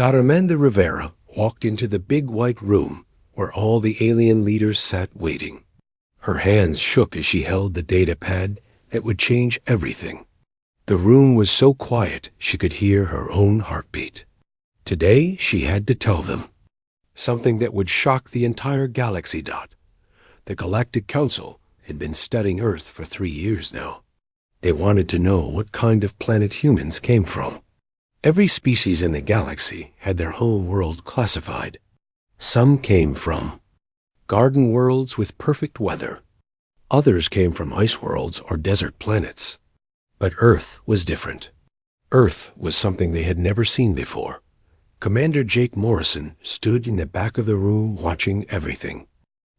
Amanda Rivera walked into the big white room where all the alien leaders sat waiting. Her hands shook as she held the data pad that would change everything. The room was so quiet she could hear her own heartbeat. Today she had to tell them something that would shock the entire galaxy. The Galactic Council had been studying Earth for 3 years now. They wanted to know what kind of planet humans came from. Every species in the galaxy had their home world classified. Some came from garden worlds with perfect weather. Others came from ice worlds or desert planets. But Earth was different. Earth was something they had never seen before. Commander Jake Morrison stood in the back of the room watching everything.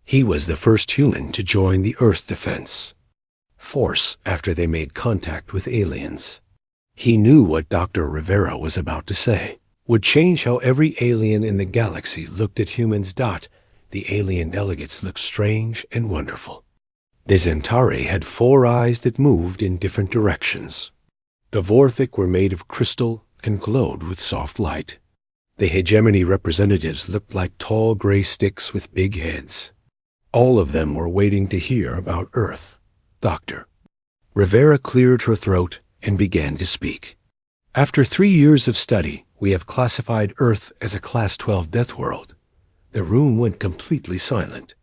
He was the first human to join the Earth Defense Force after they made contact with aliens. He knew what Dr. Rivera was about to say would change how every alien in the galaxy looked at humans. The alien delegates looked strange and wonderful. The Zentari had 4 eyes that moved in different directions. The Vorthic were made of crystal and glowed with soft light. The hegemony representatives looked like tall gray sticks with big heads. All of them were waiting to hear about Earth. Dr. Rivera cleared her throat and began to speak. After 3 years of study, we have classified Earth as a Class 12 death world. The room went completely silent.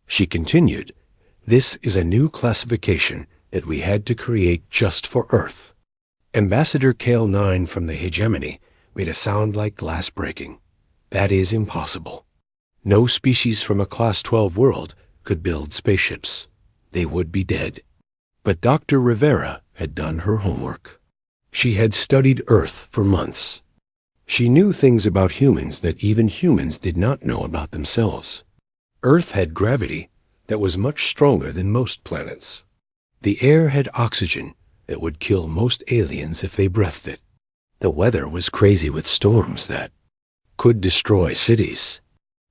She continued, "This is a new classification that we had to create just for Earth." Ambassador Kale 9 from the hegemony made a sound like glass breaking. That is impossible. No species from a Class 12 world could build spaceships. They would be dead. But Dr. Rivera had done her homework. She had studied Earth for months. She knew things about humans that even humans did not know about themselves. Earth had gravity that was much stronger than most planets. The air had oxygen that would kill most aliens if they breathed it. The weather was crazy with storms that could destroy cities.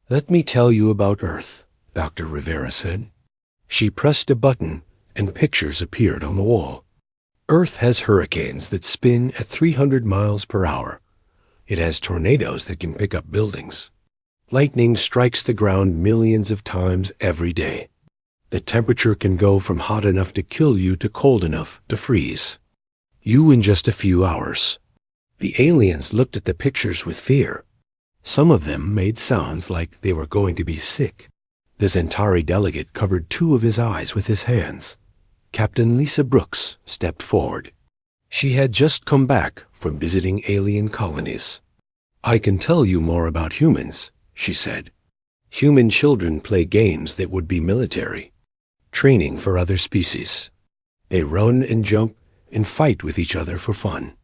"Let me tell you about Earth," Dr. Rivera said. She pressed a button and pictures appeared on the wall. Earth has hurricanes that spin at 300 miles per hour. It has tornadoes that can pick up buildings. Lightning strikes the ground millions of times every day. The temperature can go from hot enough to kill you to cold enough to freeze you in just a few hours. The aliens looked at the pictures with fear. Some of them made sounds like they were going to be sick. The Zentari delegate covered 2 of his eyes with his hands. Captain Lisa Brooks stepped forward. She had just come back from visiting alien colonies. "I can tell you more about humans," she said. "Human children play games that would be military, training for other species. They run and jump and fight with each other for fun.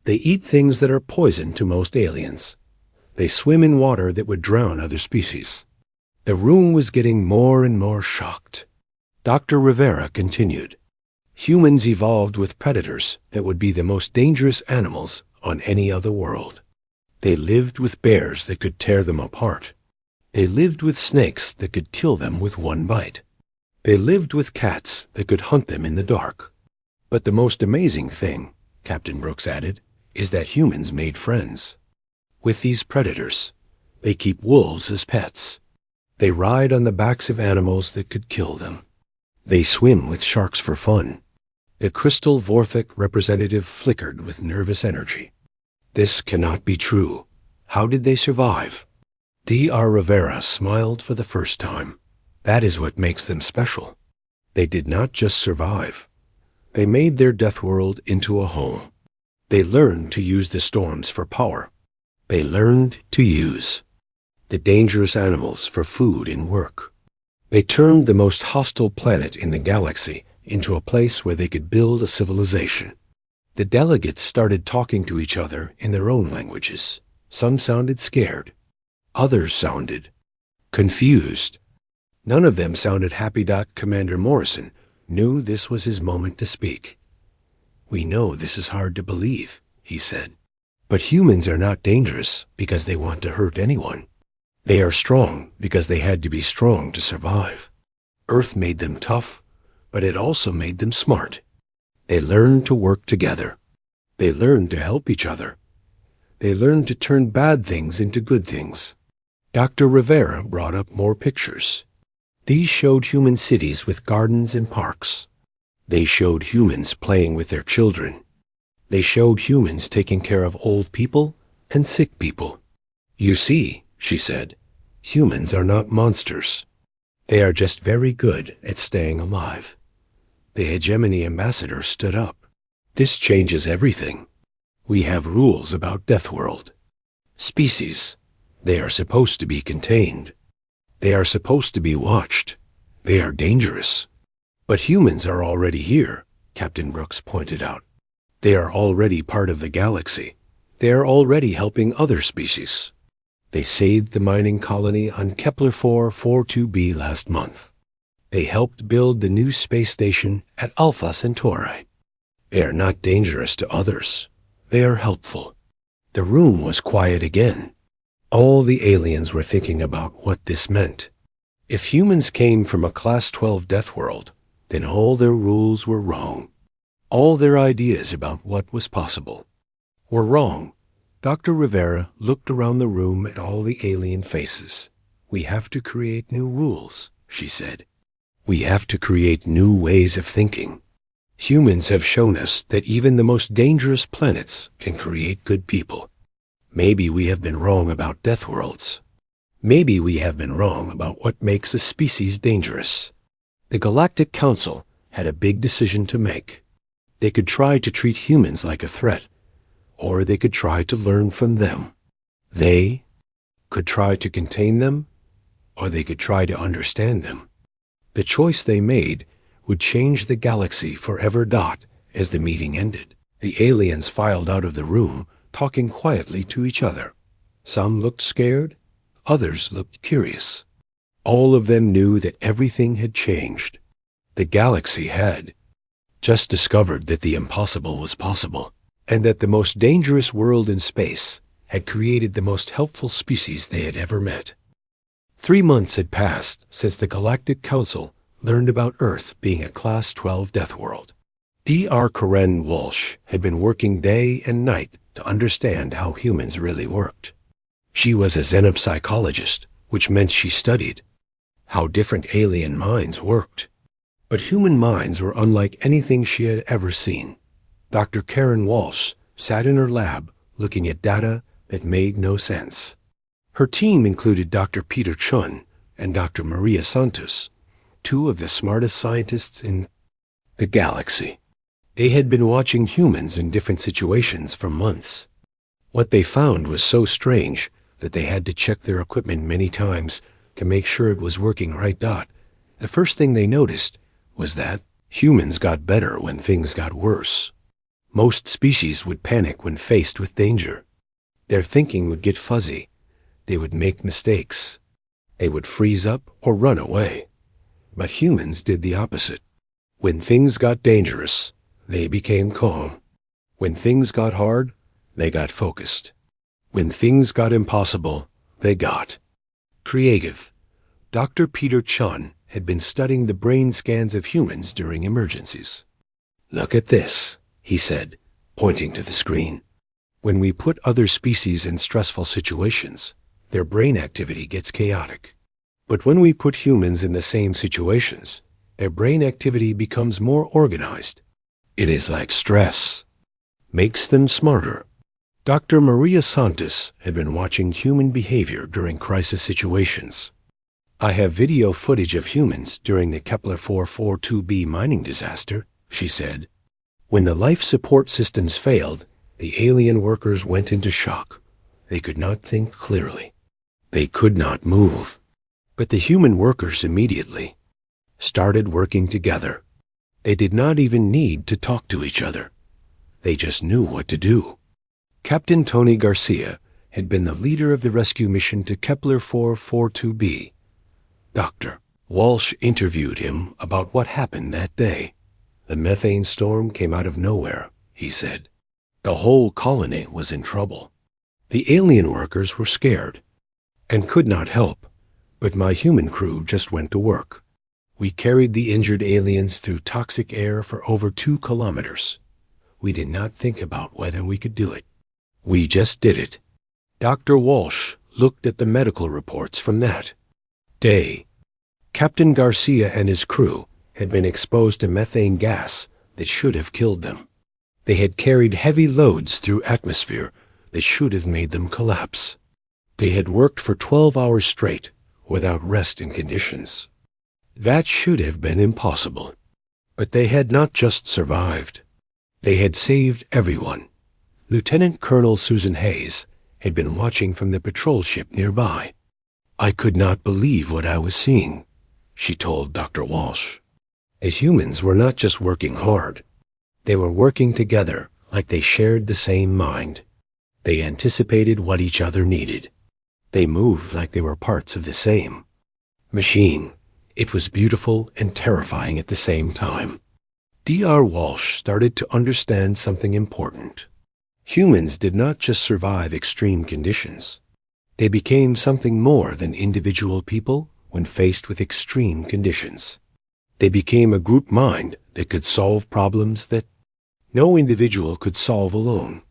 They eat things that are poison to most aliens. They swim in water that would drown other species." The room was getting more and more shocked. Dr. Rivera continued, "Humans evolved with predators that would be the most dangerous animals on any other world. They lived with bears that could tear them apart. They lived with snakes that could kill them with one bite. They lived with cats that could hunt them in the dark. But the most amazing thing," Captain Brooks added, "is that humans made friends. With these predators, they keep wolves as pets. They ride on the backs of animals that could kill them. They swim with sharks for fun." The crystal Vorthic representative flickered with nervous energy. "This cannot be true. How did they survive?" Dr. Rivera smiled for the first time. "That is what makes them special. They did not just survive. They made their death world into a home. They learned to use the storms for power. They learned to use the dangerous animals for food and work. They turned the most hostile planet in the galaxy into a place where they could build a civilization." The delegates started talking to each other in their own languages. Some sounded scared. Others sounded confused. None of them sounded happy. Commander Morrison knew this was his moment to speak. "We know this is hard to believe," he said. "But humans are not dangerous because they want to hurt anyone. They are strong because they had to be strong to survive. Earth made them tough, but it also made them smart. They learned to work together. They learned to help each other. They learned to turn bad things into good things. Dr. Rivera brought up more pictures. These showed human cities with gardens and parks. They showed humans playing with their children. They showed humans taking care of old people and sick people. You see, she said, humans are not monsters. They are just very good at staying alive. The hegemony ambassador stood up. This changes everything. We have rules about Deathworld. Species. They are supposed to be contained. They are supposed to be watched. They are dangerous. But humans are already here, Captain Brooks pointed out. They are already part of the galaxy. They are already helping other species. They saved the mining colony on Kepler-442b last month. They helped build the new space station at Alpha Centauri. They are not dangerous to others. They are helpful. The room was quiet again. All the aliens were thinking about what this meant. If humans came from a Class 12 Deathworld, then all their rules were wrong. All their ideas about what was possible were wrong. Dr. Rivera looked around the room at all the alien faces. We have to create new rules, she said. We have to create new ways of thinking. Humans have shown us that even the most dangerous planets can create good people. Maybe we have been wrong about Deathworlds. Maybe we have been wrong about what makes a species dangerous. The Galactic Council had a big decision to make. They could try to treat humans like a threat, or they could try to learn from them. They could try to contain them, or they could try to understand them. The choice they made would change the galaxy forever. As the meeting ended, the aliens filed out of the room, talking quietly to each other. Some looked scared, others looked curious. All of them knew that everything had changed. The galaxy had just discovered that the impossible was possible, and that the most dangerous world in space had created the most helpful species they had ever met. 3 months had passed since the Galactic Council learned about Earth being a Class 12 Deathworld. Dr. Karen Walsh had been working day and night to understand how humans really worked. She was a xenopsychologist, which meant she studied how different alien minds worked. But human minds were unlike anything she had ever seen. Dr. Karen Walsh sat in her lab looking at data that made no sense. Her team included Dr. Peter Chun and Dr. Maria Santos, 2 of the smartest scientists in the galaxy. They had been watching humans in different situations for months. What they found was so strange that they had to check their equipment many times to make sure it was working right. The first thing they noticed was that humans got better when things got worse. Most species would panic when faced with danger. Their thinking would get fuzzy. They would make mistakes. They would freeze up or run away. But humans did the opposite. When things got dangerous, they became calm. When things got hard, they got focused. When things got impossible, they got creative. Dr. Peter Chun had been studying the brain scans of humans during emergencies. Look at this, he said, pointing to the screen. When we put other species in stressful situations, their brain activity gets chaotic. But when we put humans in the same situations, their brain activity becomes more organized. It is like stress. Makes them smarter. Dr. Maria Santos had been watching human behavior during crisis situations. I have video footage of humans during the Kepler-442b mining disaster, she said. When the life support systems failed, the alien workers went into shock. They could not think clearly. They could not move. But the human workers immediately started working together. They did not even need to talk to each other. They just knew what to do. Captain Tony Garcia had been the leader of the rescue mission to Kepler-442b. Dr. Walsh interviewed him about what happened that day. The methane storm came out of nowhere, he said. The whole colony was in trouble. The alien workers were scared and could not help, but my human crew just went to work. We carried the injured aliens through toxic air for over 2 kilometers. We did not think about whether we could do it. We just did it. Dr. Walsh looked at the medical reports from that day. Captain Garcia and his crew had been exposed to methane gas that should have killed them. They had carried heavy loads through atmosphere that should have made them collapse. They had worked for 12 hours straight without rest in conditions. That should have been impossible. But they had not just survived. They had saved everyone. Lieutenant Colonel Susan Hayes had been watching from the patrol ship nearby. I could not believe what I was seeing, she told Dr. Walsh. The humans were not just working hard. They were working together like they shared the same mind. They anticipated what each other needed. They moved like they were parts of the same machine. It was beautiful and terrifying at the same time. Dr. Walsh started to understand something important. Humans did not just survive extreme conditions. They became something more than individual people when faced with extreme conditions. They became a group mind that could solve problems that no individual could solve alone.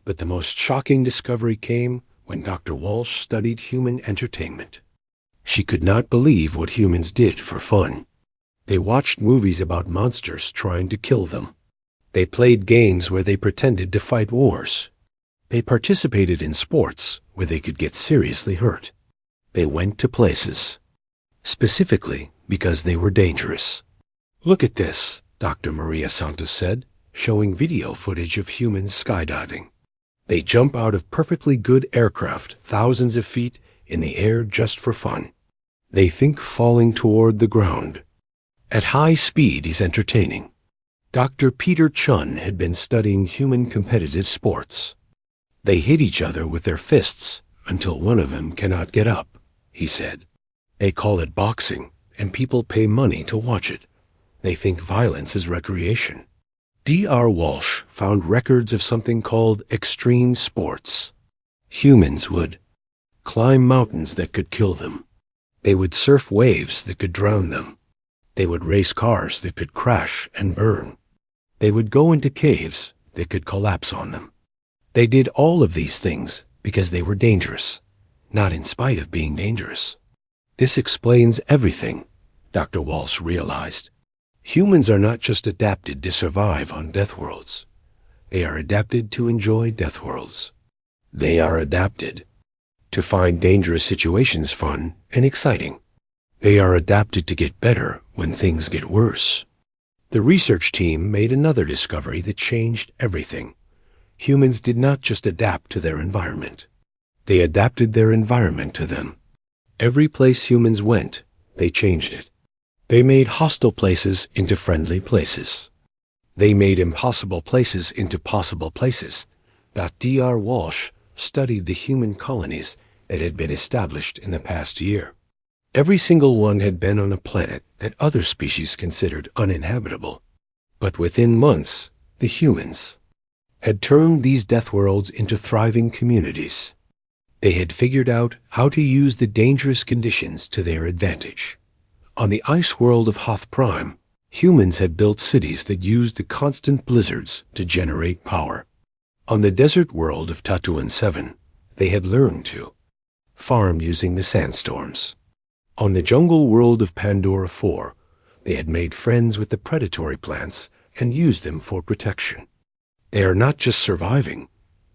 But the most shocking discovery came when Dr. Walsh studied human entertainment. She could not believe what humans did for fun. They watched movies about monsters trying to kill them. They played games where they pretended to fight wars. They participated in sports where they could get seriously hurt. They went to places, specifically because they were dangerous. Look at this, Dr. Maria Santos said, showing video footage of humans skydiving. They jump out of perfectly good aircraft thousands of feet in the air just for fun. They think falling toward the ground. At high speed is entertaining. Dr. Peter Chun had been studying human competitive sports. They hit each other with their fists until one of them cannot get up, he said. They call it boxing, and people pay money to watch it. They think violence is recreation. Dr. Walsh found records of something called extreme sports. Humans would climb mountains that could kill them. They would surf waves that could drown them. They would race cars that could crash and burn. They would go into caves that could collapse on them. They did all of these things because they were dangerous, not in spite of being dangerous. This explains everything, Dr. Walsh realized. Humans are not just adapted to survive on Deathworlds. They are adapted to enjoy Deathworlds. They are adapted to find dangerous situations fun and exciting. They are adapted to get better when things get worse. The research team made another discovery that changed everything. Humans did not just adapt to their environment. They adapted their environment to them. Every place humans went, they changed it. They made hostile places into friendly places. They made impossible places into possible places. Dr. Walsh studied the human colonies that had been established in the past year. Every single one had been on a planet that other species considered uninhabitable. But within months, the humans had turned these death worlds into thriving communities. They had figured out how to use the dangerous conditions to their advantage. On the ice world of Hoth Prime, humans had built cities that used the constant blizzards to generate power. On the desert world of Tatooine 7, they had learned to farm using the sandstorms. On the jungle world of Pandora 4, they had made friends with the predatory plants and used them for protection. They are not just surviving,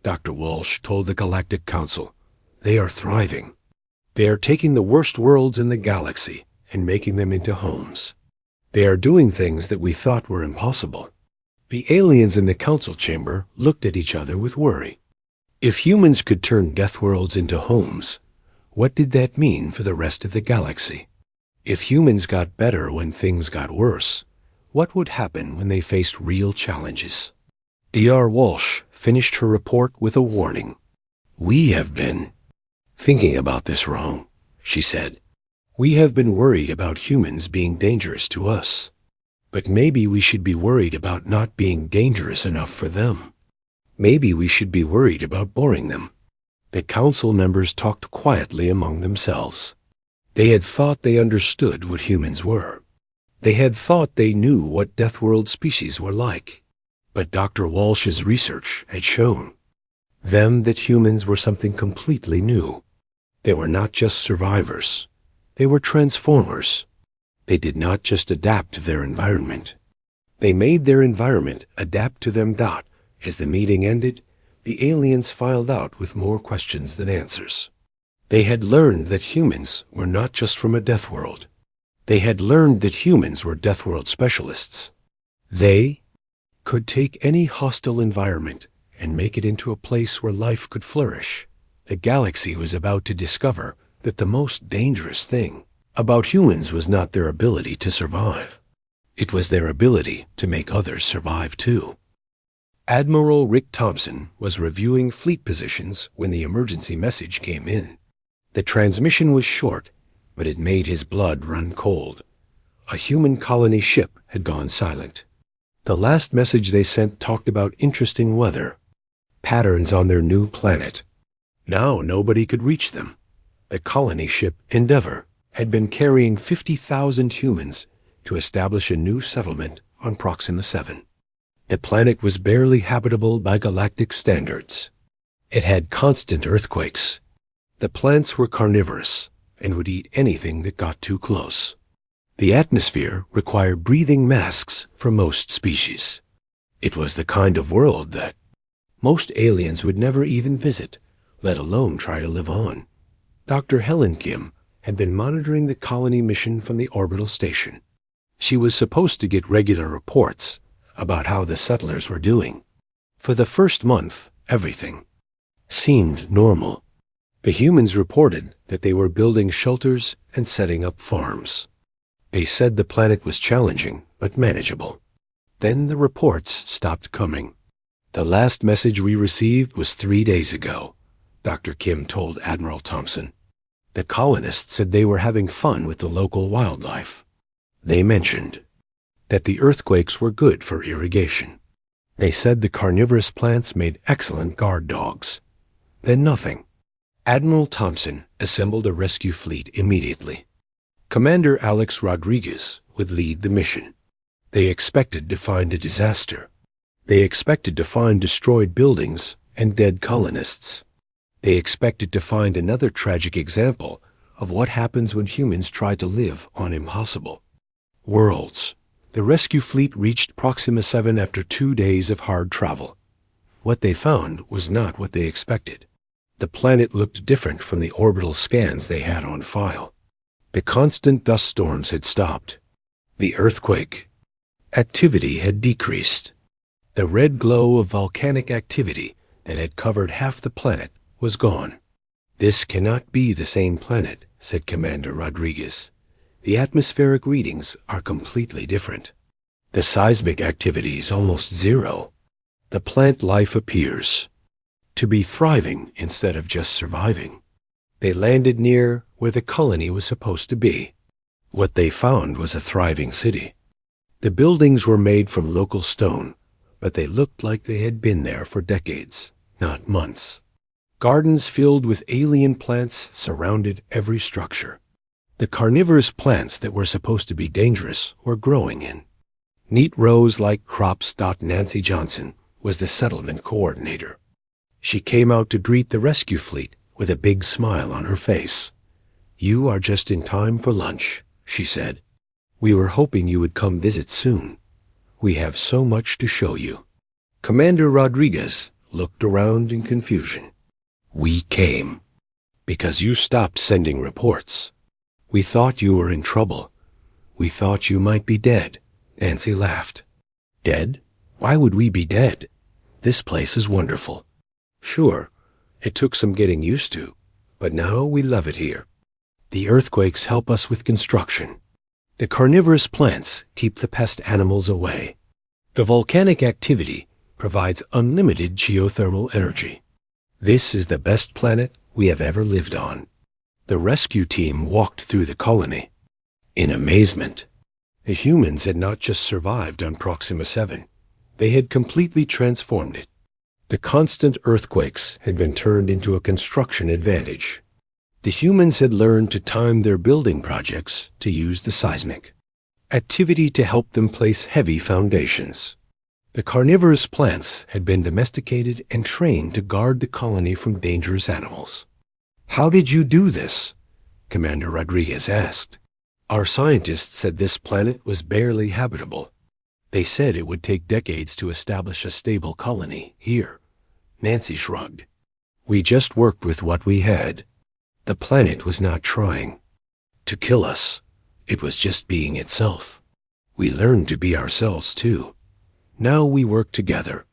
Dr. Walsh told the Galactic Council. They are thriving. They are taking the worst worlds in the galaxy and making them into homes. They are doing things that we thought were impossible. The aliens in the council chamber looked at each other with worry. If humans could turn death worlds into homes, what did that mean for the rest of the galaxy? If humans got better when things got worse, what would happen when they faced real challenges? Dr. Walsh finished her report with a warning. We have been thinking about this wrong, she said. We have been worried about humans being dangerous to us. But maybe we should be worried about not being dangerous enough for them. Maybe we should be worried about boring them. The council members talked quietly among themselves. They had thought they understood what humans were. They had thought they knew what Deathworld species were like. But Dr. Walsh's research had shown Them that humans were something completely new. They were not just survivors. They were transformers. They did not just adapt to their environment. They made their environment adapt to them. As the meeting ended, the aliens filed out with more questions than answers. They had learned that humans were not just from a Deathworld. They had learned that humans were Deathworld specialists. They could take any hostile environment and make it into a place where life could flourish. The galaxy was about to discover that the most dangerous thing about humans was not their ability to survive. It was their ability to make others survive too. Admiral Rick Thompson was reviewing fleet positions when the emergency message came in. The transmission was short, but it made his blood run cold. A human colony ship had gone silent. The last message they sent talked about interesting weather, patterns on their new planet. Now nobody could reach them. The colony ship Endeavor had been carrying 50,000 humans to establish a new settlement on Proxima 7. The planet was barely habitable by galactic standards. It had constant earthquakes. The plants were carnivorous and would eat anything that got too close. The atmosphere required breathing masks for most species. It was the kind of world that most aliens would never even visit, let alone try to live on. Dr. Helen Kim had been monitoring the colony mission from the orbital station. She was supposed to get regular reports about how the settlers were doing. For the first month, everything seemed normal. The humans reported that they were building shelters and setting up farms. They said the planet was challenging but manageable. Then the reports stopped coming. The last message we received was 3 days ago, Dr. Kim told Admiral Thompson. The colonists said they were having fun with the local wildlife. They mentioned that the earthquakes were good for irrigation. They said the carnivorous plants made excellent guard dogs. Then nothing. Admiral Thompson assembled a rescue fleet immediately. Commander Alex Rodriguez would lead the mission. They expected to find a disaster. They expected to find destroyed buildings and dead colonists. They expected to find another tragic example of what happens when humans try to live on impossible worlds. The rescue fleet reached Proxima 7 after 2 days of hard travel. What they found was not what they expected. The planet looked different from the orbital scans they had on file. The constant dust storms had stopped. The earthquake activity had decreased. The red glow of volcanic activity that had covered half the planet was gone. "This cannot be the same planet," said Commander Rodriguez. "The atmospheric readings are completely different. The seismic activity is almost zero. The plant life appears to be thriving instead of just surviving." They landed near where the colony was supposed to be. What they found was a thriving city. The buildings were made from local stone, but they looked like they had been there for decades, not months. Gardens filled with alien plants surrounded every structure. The carnivorous plants that were supposed to be dangerous were growing in neat rows like crops. Nancy Johnson was the settlement coordinator. She came out to greet the rescue fleet with a big smile on her face. "You are just in time for lunch," she said. "We were hoping you would come visit soon. We have so much to show you." Commander Rodriguez looked around in confusion. "We came because you stopped sending reports. We thought you were in trouble. We thought you might be dead." Nancy laughed. "Dead? Why would we be dead? This place is wonderful." "Sure, it took some getting used to, but now we love it here. The earthquakes help us with construction. The carnivorous plants keep the pest animals away. The volcanic activity provides unlimited geothermal energy. This is the best planet we have ever lived on." The rescue team walked through the colony in amazement. The humans had not just survived on Proxima 7. They had completely transformed it. The constant earthquakes had been turned into a construction advantage. The humans had learned to time their building projects to use the seismic activity to help them place heavy foundations. The carnivorous plants had been domesticated and trained to guard the colony from dangerous animals. "How did you do this?" Commander Rodriguez asked. "Our scientists said this planet was barely habitable. They said it would take decades to establish a stable colony here." Nancy shrugged. "We just worked with what we had. The planet was not trying to kill us. It was just being itself. We learned to be ourselves, too. Now we work together.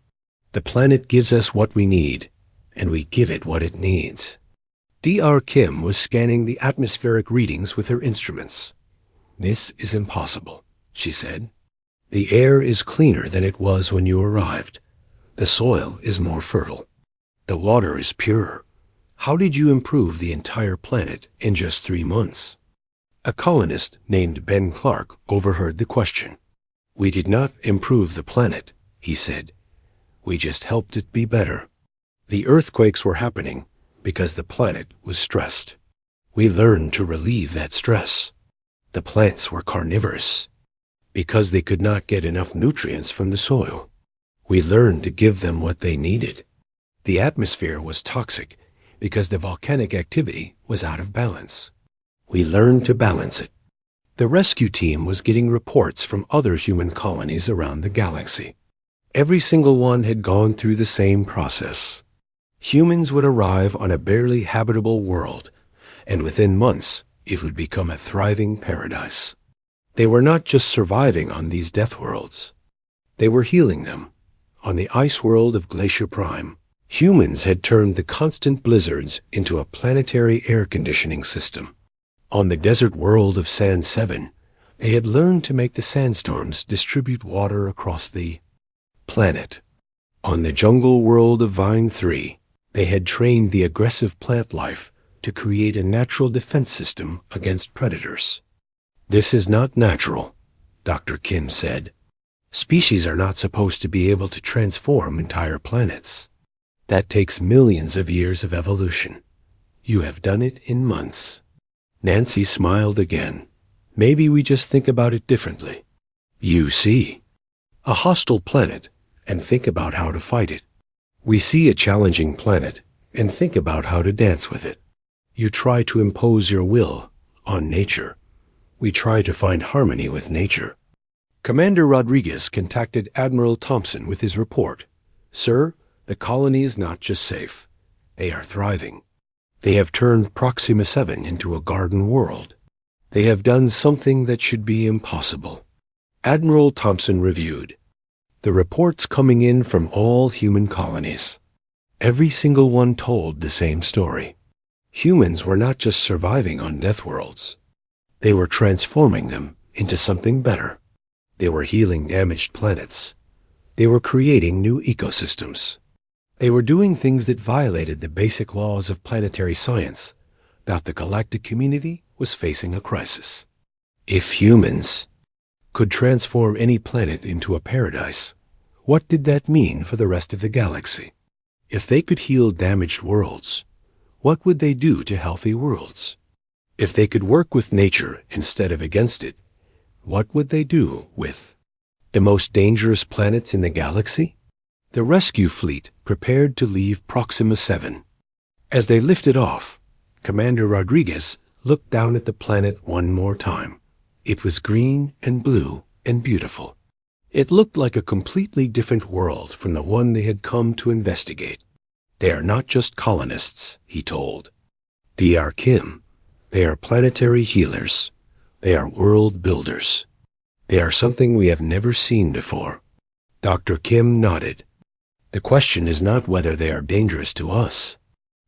The planet gives us what we need, and we give it what it needs." Dr. Kim was scanning the atmospheric readings with her instruments. "This is impossible," she said. "The air is cleaner than it was when you arrived. The soil is more fertile. The water is purer. How did you improve the entire planet in just 3 months?" A colonist named Ben Clark overheard the question. "We did not improve the planet," he said. "We just helped it be better. The earthquakes were happening because the planet was stressed. We learned to relieve that stress. The plants were carnivorous because they could not get enough nutrients from the soil. We learned to give them what they needed. The atmosphere was toxic because the volcanic activity was out of balance. We learned to balance it." The rescue team was getting reports from other human colonies around the galaxy. Every single one had gone through the same process. Humans would arrive on a barely habitable world, and within months it would become a thriving paradise. They were not just surviving on these death worlds. They were healing them. On the ice world of Glacier Prime, humans had turned the constant blizzards into a planetary air conditioning system. On the desert world of Sand 7, they had learned to make the sandstorms distribute water across the planet. On the jungle world of Vine 3, they had trained the aggressive plant life to create a natural defense system against predators. "This is not natural," Dr. Kim said. "Species are not supposed to be able to transform entire planets. That takes millions of years of evolution. You have done it in months." Nancy smiled again. "Maybe we just think about it differently. You see a hostile planet and think about how to fight it. We see a challenging planet and think about how to dance with it. You try to impose your will on nature. We try to find harmony with nature." Commander Rodriguez contacted Admiral Thompson with his report. "Sir, the colony is not just safe. They are thriving. They have turned Proxima 7 into a garden world. They have done something that should be impossible." Admiral Thompson reviewed the reports coming in from all human colonies. Every single one told the same story. Humans were not just surviving on death worlds. They were transforming them into something better. They were healing damaged planets. They were creating new ecosystems. They were doing things that violated the basic laws of planetary science, that the galactic community was facing a crisis. If humans could transform any planet into a paradise, what did that mean for the rest of the galaxy? If they could heal damaged worlds, what would they do to healthy worlds? If they could work with nature instead of against it, what would they do with the most dangerous planets in the galaxy? The rescue fleet prepared to leave Proxima 7. As they lifted off, Commander Rodriguez looked down at the planet one more time. It was green and blue and beautiful. It looked like a completely different world from the one they had come to investigate. "They are not just colonists," he told Dr. Kim. "They are planetary healers. They are world builders. They are something we have never seen before." Dr. Kim nodded. "The question is not whether they are dangerous to us.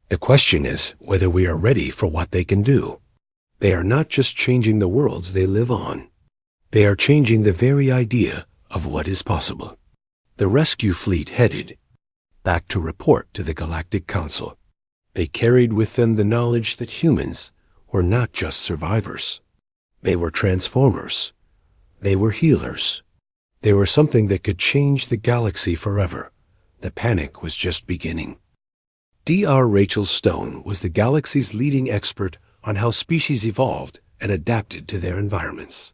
The question is whether we are ready for what they can do. They are not just changing the worlds they live on. They are changing the very idea of what is possible." The rescue fleet headed back to report to the Galactic Council. They carried with them the knowledge that humans were not just survivors. They were transformers. They were healers. They were something that could change the galaxy forever. The panic was just beginning. Dr. Rachel Stone was the galaxy's leading expert on how species evolved and adapted to their environments.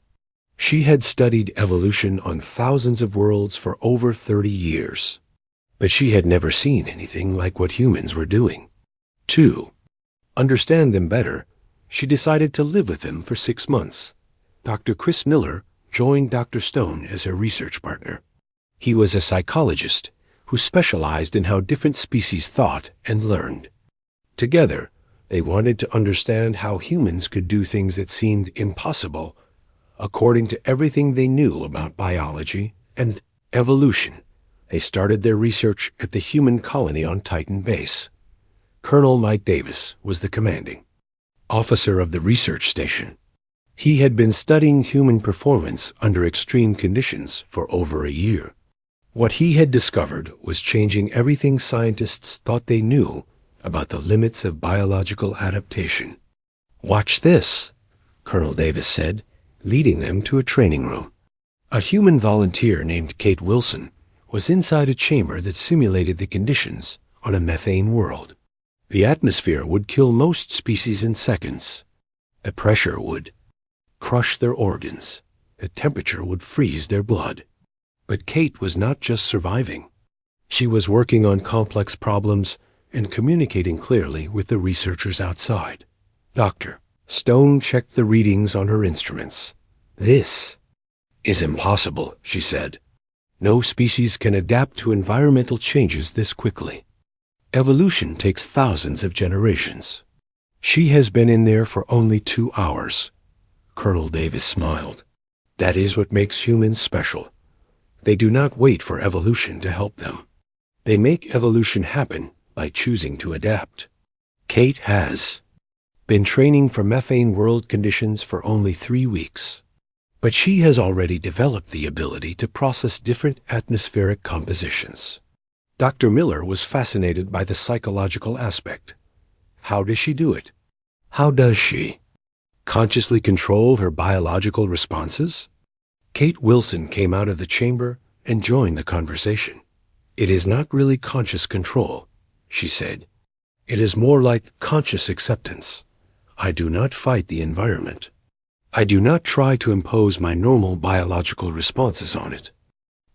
She had studied evolution on thousands of worlds for over 30 years, but she had never seen anything like what humans were doing. To understand them better, she decided to live with them for 6 months. Dr. Chris Miller joined Dr. Stone as her research partner. He was a psychologist who specialized in how different species thought and learned. Together, they wanted to understand how humans could do things that seemed impossible according to everything they knew about biology and evolution. They started their research at the human colony on Titan Base. Colonel Mike Davis was the commanding officer of the research station. He had been studying human performance under extreme conditions for over a year. What he had discovered was changing everything scientists thought they knew about the limits of biological adaptation. "Watch this," Colonel Davis said, leading them to a training room. A human volunteer named Kate Wilson was inside a chamber that simulated the conditions on a methane world. The atmosphere would kill most species in seconds. The pressure would crush their organs. The temperature would freeze their blood. But Kate was not just surviving. She was working on complex problems and communicating clearly with the researchers outside. Dr. Stone checked the readings on her instruments. "This is impossible," she said. "No species can adapt to environmental changes this quickly. Evolution takes thousands of generations." "She has been in there for only 2 hours." Colonel Davis smiled. "That is what makes humans special. They do not wait for evolution to help them. They make evolution happen by choosing to adapt." Kate has been training for methane world conditions for only 3 weeks, but she has already developed the ability to process different atmospheric compositions. Dr. Miller was fascinated by the psychological aspect. How does she do it? How does she consciously control her biological responses? Kate Wilson came out of the chamber and joined the conversation. "It is not really conscious control," she said. "It is more like conscious acceptance. I do not fight the environment. I do not try to impose my normal biological responses on it.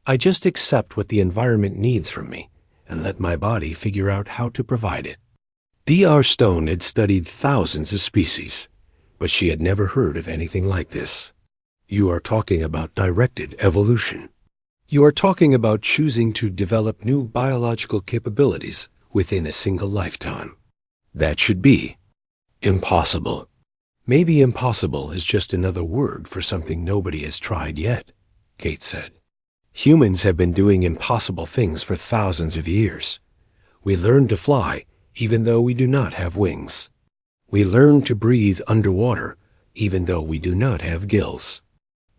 I just accept what the environment needs from me and let my body figure out how to provide it." Dr. Stone had studied thousands of species, but she had never heard of anything like this. "You are talking about directed evolution. You are talking about choosing to develop new biological capabilities within a single lifetime. That should be impossible." "Maybe impossible is just another word for something nobody has tried yet," Kate said. "Humans have been doing impossible things for thousands of years. We learn to fly even though we do not have wings. We learn to breathe underwater even though we do not have gills.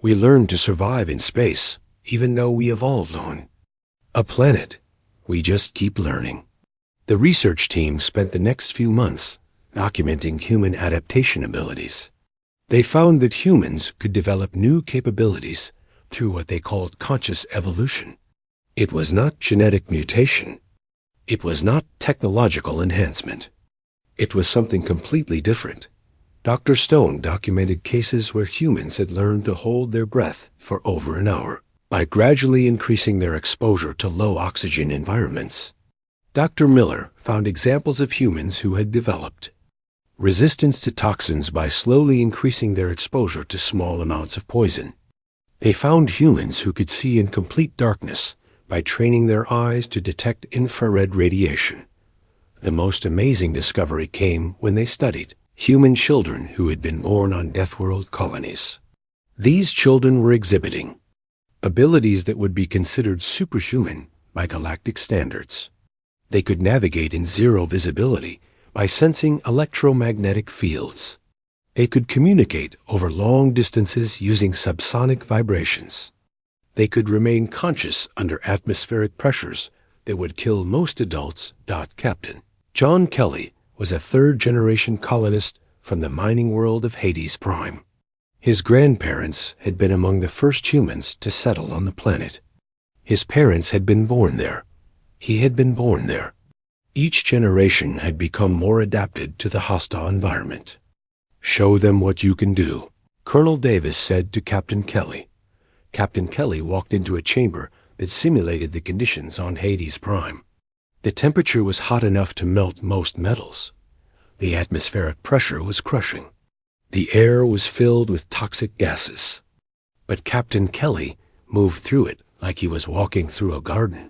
We learn to survive in space even though we evolved on a planet. We just keep learning." The research team spent the next few months documenting human adaptation abilities. They found that humans could develop new capabilities through what they called conscious evolution. It was not genetic mutation. It was not technological enhancement. It was something completely different. Dr. Stone documented cases where humans had learned to hold their breath for over an hour by gradually increasing their exposure to low oxygen environments. Dr. Miller found examples of humans who had developed resistance to toxins by slowly increasing their exposure to small amounts of poison. They found humans who could see in complete darkness by training their eyes to detect infrared radiation. The most amazing discovery came when they studied human children who had been born on Deathworld colonies. These children were exhibiting abilities that would be considered superhuman by galactic standards. They could navigate in zero visibility by sensing electromagnetic fields. They could communicate over long distances using subsonic vibrations. They could remain conscious under atmospheric pressures that would kill most adults. Captain John Kelly was a third-generation colonist from the mining world of Hades Prime. His grandparents had been among the first humans to settle on the planet. His parents had been born there. He had been born there. Each generation had become more adapted to the hostile environment. "Show them what you can do," Colonel Davis said to Captain Kelly. Captain Kelly walked into a chamber that simulated the conditions on Hades Prime. The temperature was hot enough to melt most metals. The atmospheric pressure was crushing. The air was filled with toxic gases. But Captain Kelly moved through it like he was walking through a garden.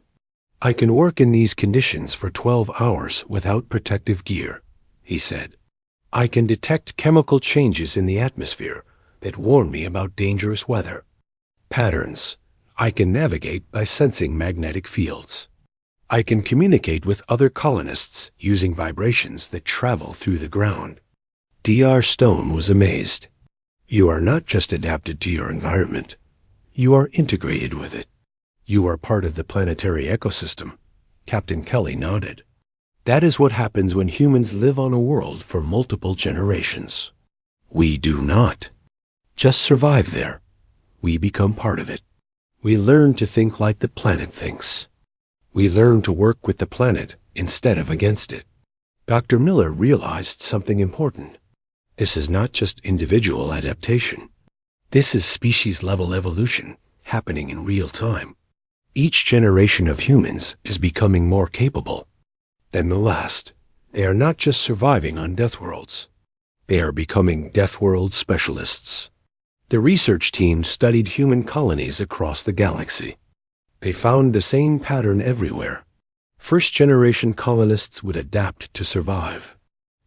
"I can work in these conditions for 12 hours without protective gear," he said. "I can detect chemical changes in the atmosphere that warn me about dangerous weather. Patterns. I can navigate by sensing magnetic fields. I can communicate with other colonists using vibrations that travel through the ground." Dr. Stone was amazed. "You are not just adapted to your environment. You are integrated with it. You are part of the planetary ecosystem." Captain Kelly nodded. "That is what happens when humans live on a world for multiple generations. We do not just survive there. We become part of it. We learn to think like the planet thinks. We learn to work with the planet instead of against it." Dr. Miller realized something important. This is not just individual adaptation. This is species-level evolution happening in real time. Each generation of humans is becoming more capable than the last. They are not just surviving on Deathworlds. They are becoming Deathworld specialists. The research team studied human colonies across the galaxy. They found the same pattern everywhere. First-generation colonists would adapt to survive.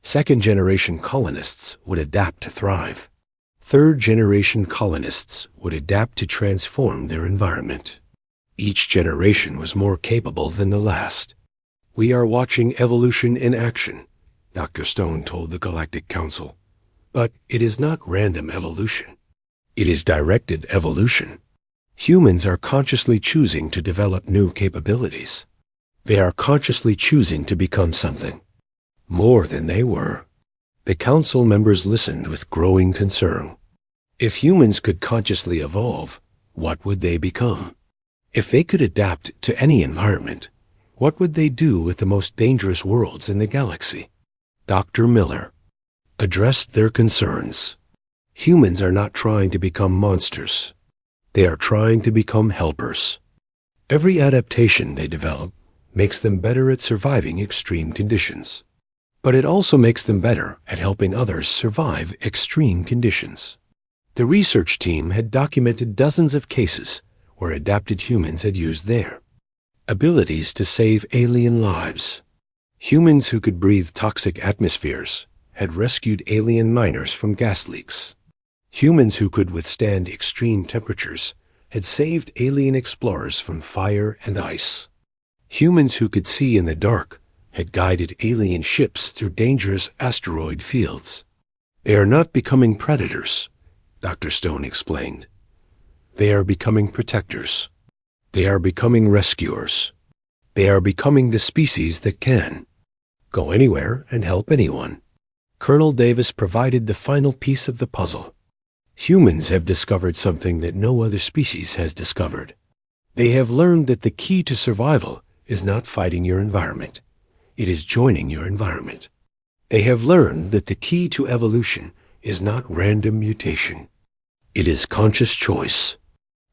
Second-generation colonists would adapt to thrive. Third-generation colonists would adapt to transform their environment. Each generation was more capable than the last. "We are watching evolution in action," Dr. Stone told the Galactic Council. "But it is not random evolution. It is directed evolution. Humans are consciously choosing to develop new capabilities. They are consciously choosing to become something more than they were." The council members listened with growing concern. If humans could consciously evolve, what would they become? If they could adapt to any environment, what would they do with the most dangerous worlds in the galaxy? Dr. Miller addressed their concerns. Humans are not trying to become monsters. They are trying to become helpers. Every adaptation they develop makes them better at surviving extreme conditions. But it also makes them better at helping others survive extreme conditions. The research team had documented dozens of cases where adapted humans had used their abilities to save alien lives. Humans who could breathe toxic atmospheres had rescued alien miners from gas leaks. Humans who could withstand extreme temperatures had saved alien explorers from fire and ice. Humans who could see in the dark had guided alien ships through dangerous asteroid fields. They are not becoming predators, Dr. Stone explained. They are becoming protectors. They are becoming rescuers. They are becoming the species that can go anywhere and help anyone. Colonel Davis provided the final piece of the puzzle. Humans have discovered something that no other species has discovered. They have learned that the key to survival is not fighting your environment. It is joining your environment. They have learned that the key to evolution is not random mutation. It is conscious choice.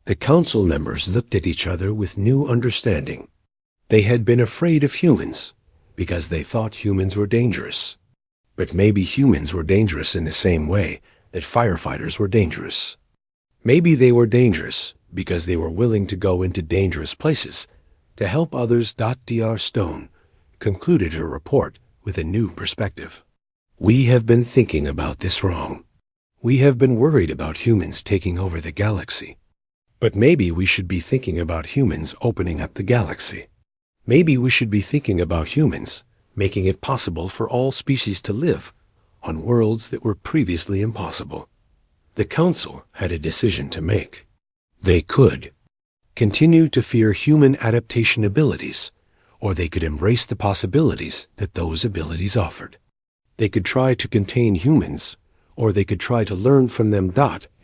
The council members looked at each other with new understanding. They had been afraid of humans because they thought humans were dangerous. But maybe humans were dangerous in the same way that firefighters were dangerous. Maybe they were dangerous because they were willing to go into dangerous places to help others. Dr. Stone concluded her report with a new perspective. "We have been thinking about this wrong. We have been worried about humans taking over the galaxy. But maybe we should be thinking about humans opening up the galaxy. Maybe we should be thinking about humans making it possible for all species to live on worlds that were previously impossible." The council had a decision to make. They could continue to fear human adaptation abilities, or they could embrace the possibilities that those abilities offered. They could try to contain humans, or they could try to learn from them.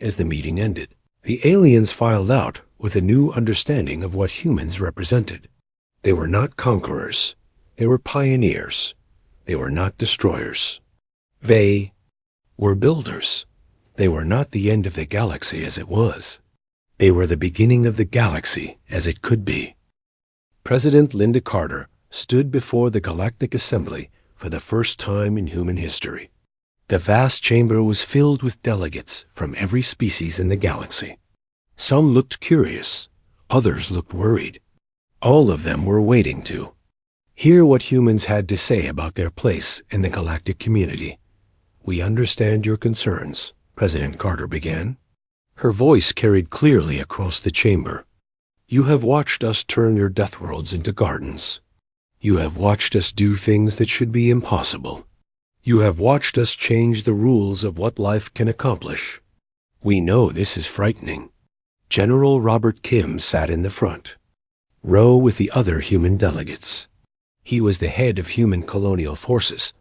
As the meeting ended, the aliens filed out with a new understanding of what humans represented. They were not conquerors. They were pioneers. They were not destroyers. They were builders. They were not the end of the galaxy as it was. They were the beginning of the galaxy as it could be. President Linda Carter stood before the Galactic Assembly for the first time in human history. The vast chamber was filled with delegates from every species in the galaxy. Some looked curious, others looked worried. All of them were waiting to hear what humans had to say about their place in the galactic community. "We understand your concerns," President Carter began. Her voice carried clearly across the chamber. "You have watched us turn your Deathworlds into gardens. You have watched us do things that should be impossible. You have watched us change the rules of what life can accomplish. We know this is frightening." General Robert Kim sat in the front row with the other human delegates. He was the head of human colonial forces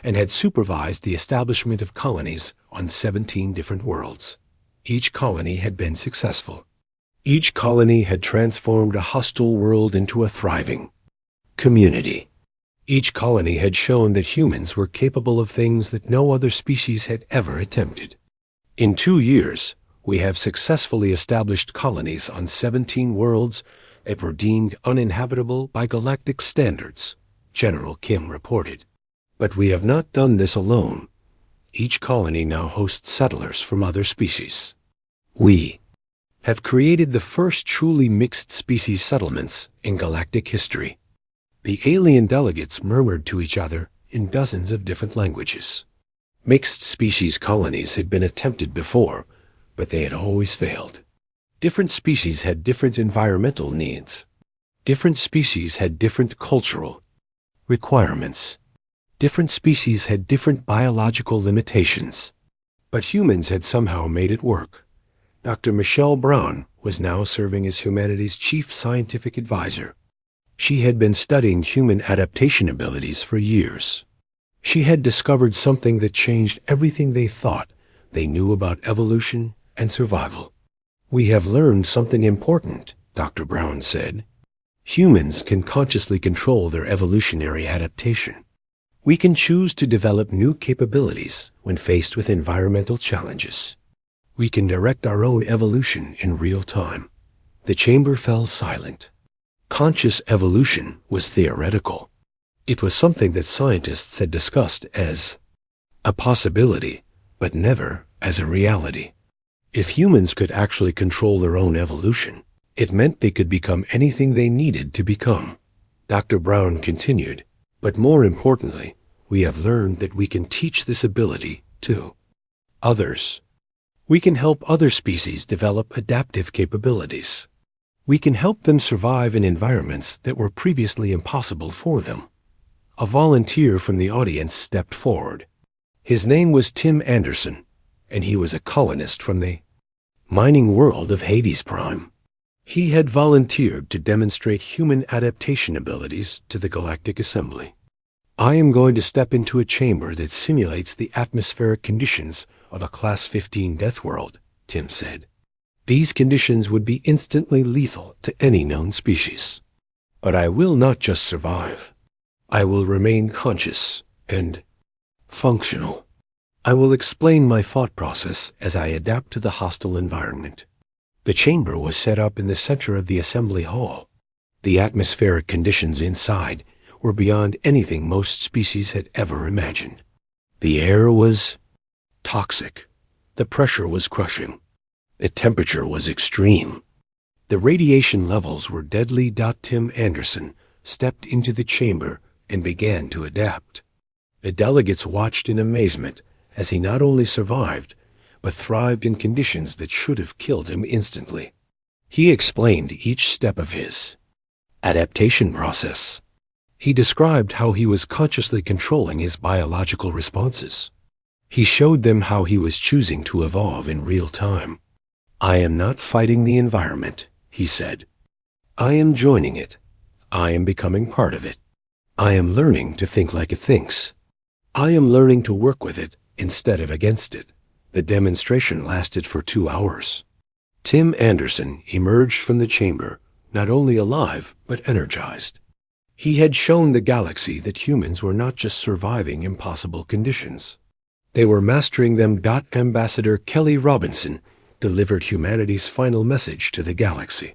and had supervised the establishment of colonies on 17 different worlds. Each colony had been successful. Each colony had transformed a hostile world into a thriving community. Each colony had shown that humans were capable of things that no other species had ever attempted. In 2 years, we have successfully established colonies on 17 worlds that were deemed uninhabitable by galactic standards, General Kim reported. But we have not done this alone. Each colony now hosts settlers from other species. We have created the first truly mixed species settlements in galactic history. The alien delegates murmured to each other in dozens of different languages. Mixed species colonies had been attempted before, but they had always failed. Different species had different environmental needs. Different species had different cultural requirements. Different species had different biological limitations. But humans had somehow made it work. Dr. Michelle Brown was now serving as humanity's chief scientific advisor. She had been studying human adaptation abilities for years. She had discovered something that changed everything they thought they knew about evolution and survival. "We have learned something important," Dr. Brown said. "Humans can consciously control their evolutionary adaptation. We can choose to develop new capabilities when faced with environmental challenges. We can direct our own evolution in real time." The chamber fell silent. Conscious evolution was theoretical. It was something that scientists had discussed as a possibility, but never as a reality. If humans could actually control their own evolution, it meant they could become anything they needed to become. Dr. Brown continued, "But more importantly, we have learned that we can teach this ability to others. We can help other species develop adaptive capabilities. We can help them survive in environments that were previously impossible for them." A volunteer from the audience stepped forward. His name was Tim Anderson, and he was a colonist from the mining world of Hades Prime. He had volunteered to demonstrate human adaptation abilities to the Galactic Assembly. "I am going to step into a chamber that simulates the atmospheric conditions of a Class 15 Deathworld," Tim said. "These conditions would be instantly lethal to any known species. But I will not just survive. I will remain conscious and functional. I will explain my thought process as I adapt to the hostile environment." The chamber was set up in the center of the assembly hall. The atmospheric conditions inside were beyond anything most species had ever imagined. The air was toxic. The pressure was crushing. The temperature was extreme. The radiation levels were deadly. Tim Anderson stepped into the chamber and began to adapt. The delegates watched in amazement as he not only survived, but thrived in conditions that should have killed him instantly. He explained each step of his adaptation process. He described how he was consciously controlling his biological responses. He showed them how he was choosing to evolve in real time. "I am not fighting the environment," he said. "I am joining it. I am becoming part of it. I am learning to think like it thinks. I am learning to work with it instead of against it." The demonstration lasted for 2 hours. Tim Anderson emerged from the chamber not only alive but energized. He had shown the galaxy that humans were not just surviving impossible conditions. They were mastering them. Ambassador Kelly Robinson delivered humanity's final message to the galaxy.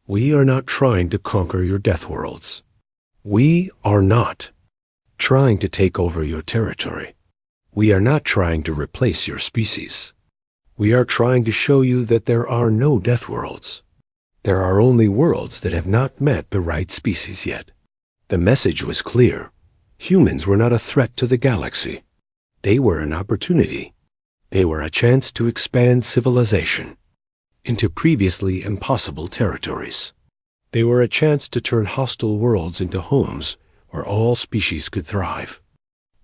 We are not trying to conquer your death worlds. We are not trying to take over your territory. We are not trying to replace your species. We are trying to show you that there are no death worlds. There are only worlds that have not met the right species yet. The message was clear. Humans were not a threat to the galaxy. They were an opportunity. They were a chance to expand civilization into previously impossible territories. They were a chance to turn hostile worlds into homes where all species could thrive.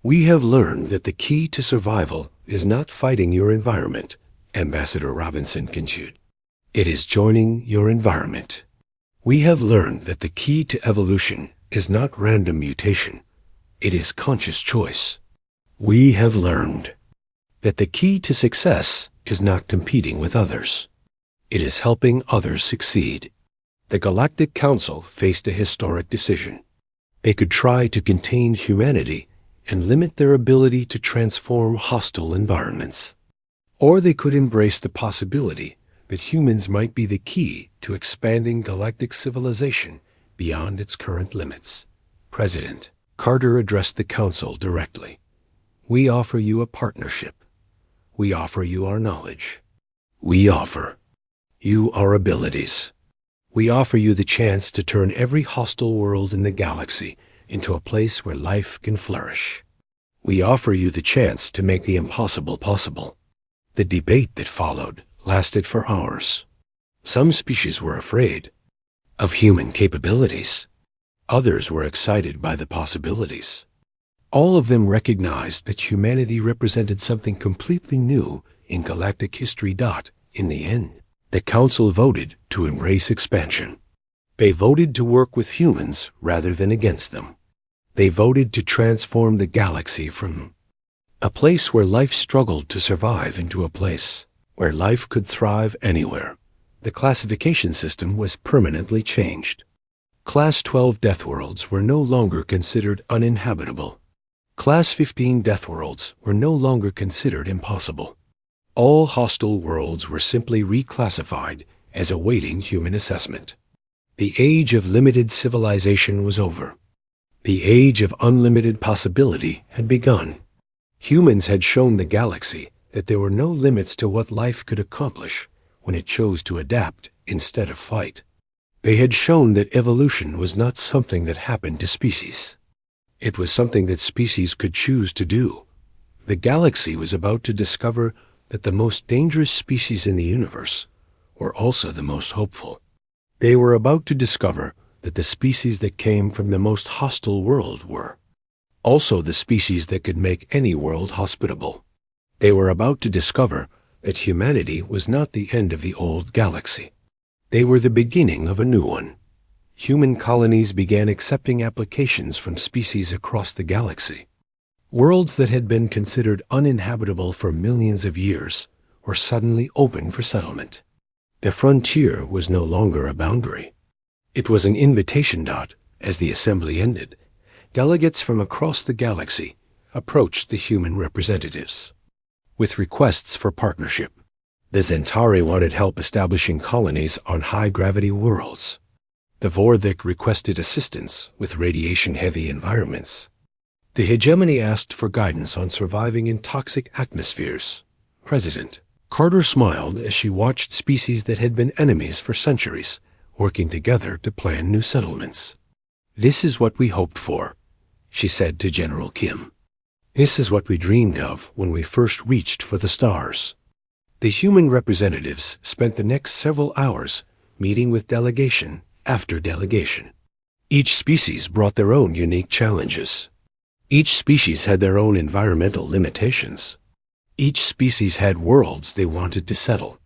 We have learned that the key to survival is not fighting your environment, Ambassador Robinson continued. It is joining your environment. We have learned that the key to evolution is not random mutation. It is conscious choice. We have learned that the key to success is not competing with others. It is helping others succeed. The Galactic Council faced a historic decision. They could try to contain humanity and limit their ability to transform hostile environments. Or they could embrace the possibility that humans might be the key to expanding galactic civilization beyond its current limits. President Carter addressed the Council directly. We offer you a partnership. We offer you our knowledge. We offer you our abilities. We offer you the chance to turn every hostile world in the galaxy into a place where life can flourish. We offer you the chance to make the impossible possible. The debate that followed lasted for hours. Some species were afraid of human capabilities. Others were excited by the possibilities. All of them recognized that humanity represented something completely new in galactic history. In the end, the Council voted to embrace expansion. They voted to work with humans rather than against them. They voted to transform the galaxy from a place where life struggled to survive into a place where life could thrive anywhere. The classification system was permanently changed. Class 12 death worlds were no longer considered uninhabitable. Class 15 death worlds were no longer considered impossible. All hostile worlds were simply reclassified as awaiting human assessment. The age of limited civilization was over. The age of unlimited possibility had begun. Humans had shown the galaxy that there were no limits to what life could accomplish when it chose to adapt instead of fight. They had shown that evolution was not something that happened to species. It was something that species could choose to do. The galaxy was about to discover that the most dangerous species in the universe were also the most hopeful. They were about to discover that the species that came from the most hostile world were also the species that could make any world hospitable. They were about to discover that humanity was not the end of the old galaxy. They were the beginning of a new one. Human colonies began accepting applications from species across the galaxy. Worlds that had been considered uninhabitable for millions of years were suddenly open for settlement. The frontier was no longer a boundary. It was an invitation. As the assembly ended, delegates from across the galaxy approached the human representatives with requests for partnership. The Zentari wanted help establishing colonies on high-gravity worlds. The Vorthik requested assistance with radiation-heavy environments. The hegemony asked for guidance on surviving in toxic atmospheres. President Carter smiled as she watched species that had been enemies for centuries working together to plan new settlements. This is what we hoped for, she said to General Kim. This is what we dreamed of when we first reached for the stars. The human representatives spent the next several hours meeting with delegation after delegation. Each species brought their own unique challenges. Each species had their own environmental limitations. Each species had worlds they wanted to settle,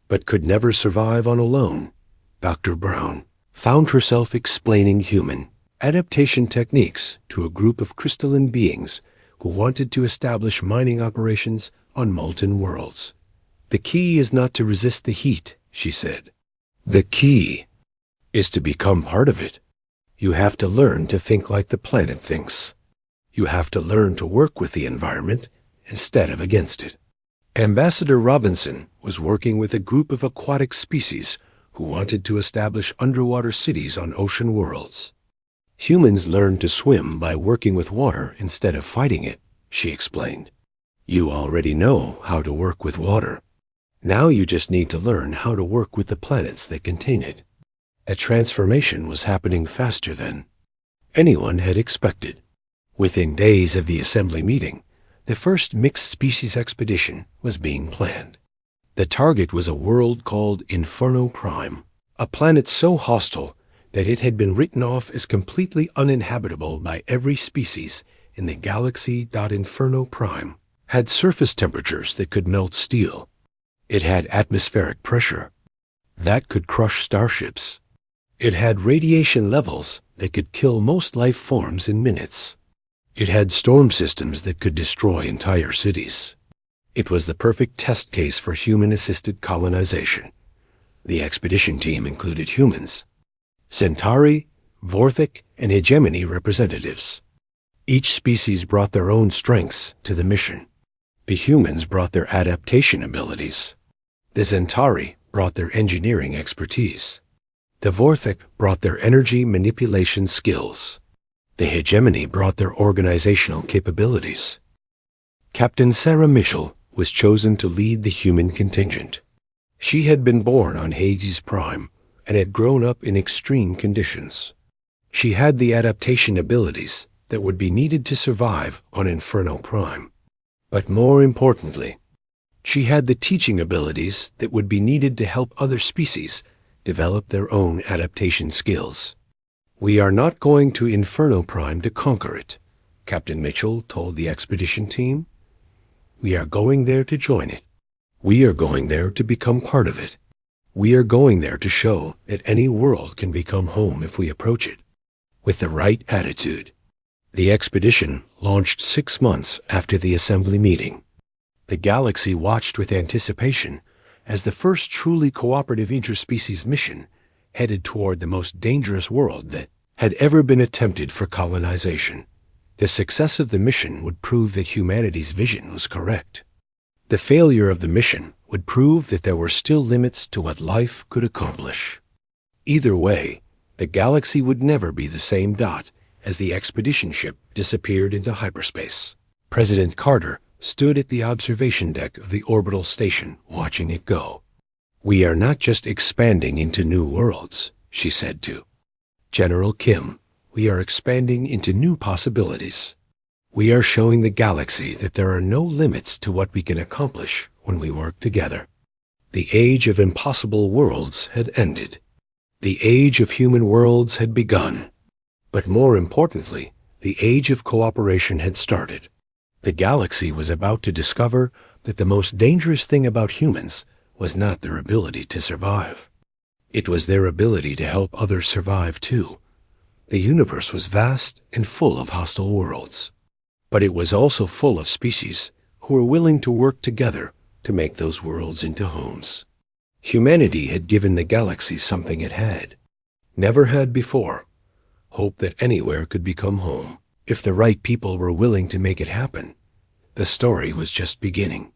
but could never survive on alone. Dr. Brown found herself explaining human adaptation techniques to a group of crystalline beings who wanted to establish mining operations on molten worlds. The key is not to resist the heat, she said. The key is to become part of it. You have to learn to think like the planet thinks. You have to learn to work with the environment instead of against it. Ambassador Robinson was working with a group of aquatic species who wanted to establish underwater cities on ocean worlds. Humans learned to swim by working with water instead of fighting it, she explained. You already know how to work with water. Now you just need to learn how to work with the planets that contain it. A transformation was happening faster than anyone had expected. Within days of the assembly meeting, the first mixed species expedition was being planned. The target was a world called Inferno Prime, a planet so hostile that it had been written off as completely uninhabitable by every species in the galaxy. Inferno Prime had surface temperatures that could melt steel. It had atmospheric pressure that could crush starships. It had radiation levels that could kill most life forms in minutes. It had storm systems that could destroy entire cities. It was the perfect test case for human-assisted colonization. The expedition team included humans, Centauri, Vorthic, and Hegemony representatives. Each species brought their own strengths to the mission. The humans brought their adaptation abilities. The Centauri brought their engineering expertise. The Vorthic brought their energy manipulation skills. The Hegemony brought their organizational capabilities. Captain Sarah Mitchell was chosen to lead the human contingent. She had been born on Hades Prime and had grown up in extreme conditions. She had the adaptation abilities that would be needed to survive on Inferno Prime. But more importantly, she had the teaching abilities that would be needed to help other species develop their own adaptation skills. We are not going to Inferno Prime to conquer it, Captain Mitchell told the expedition team. We are going there to join it. We are going there to become part of it. We are going there to show that any world can become home if we approach it with the right attitude. The expedition launched 6 months after the assembly meeting. The galaxy watched with anticipation as the first truly cooperative interspecies mission headed toward the most dangerous world that had ever been attempted for colonization. The success of the mission would prove that humanity's vision was correct. The failure of the mission would prove that there were still limits to what life could accomplish. Either way, the galaxy would never be the same dot as the expedition ship disappeared into hyperspace. President Carter stood at the observation deck of the orbital station watching it go. We are not just expanding into new worlds, she said to General Kim. We are expanding into new possibilities. We are showing the galaxy that there are no limits to what we can accomplish when we work together. The age of impossible worlds had ended. The age of human worlds had begun. But more importantly, the age of cooperation had started. The galaxy was about to discover that the most dangerous thing about humans was not their ability to survive. It was their ability to help others survive too. The universe was vast and full of hostile worlds, but it was also full of species who were willing to work together to make those worlds into homes. Humanity had given the galaxy something it never had before: hope that anywhere could become home. If the right people were willing to make it happen, the story was just beginning.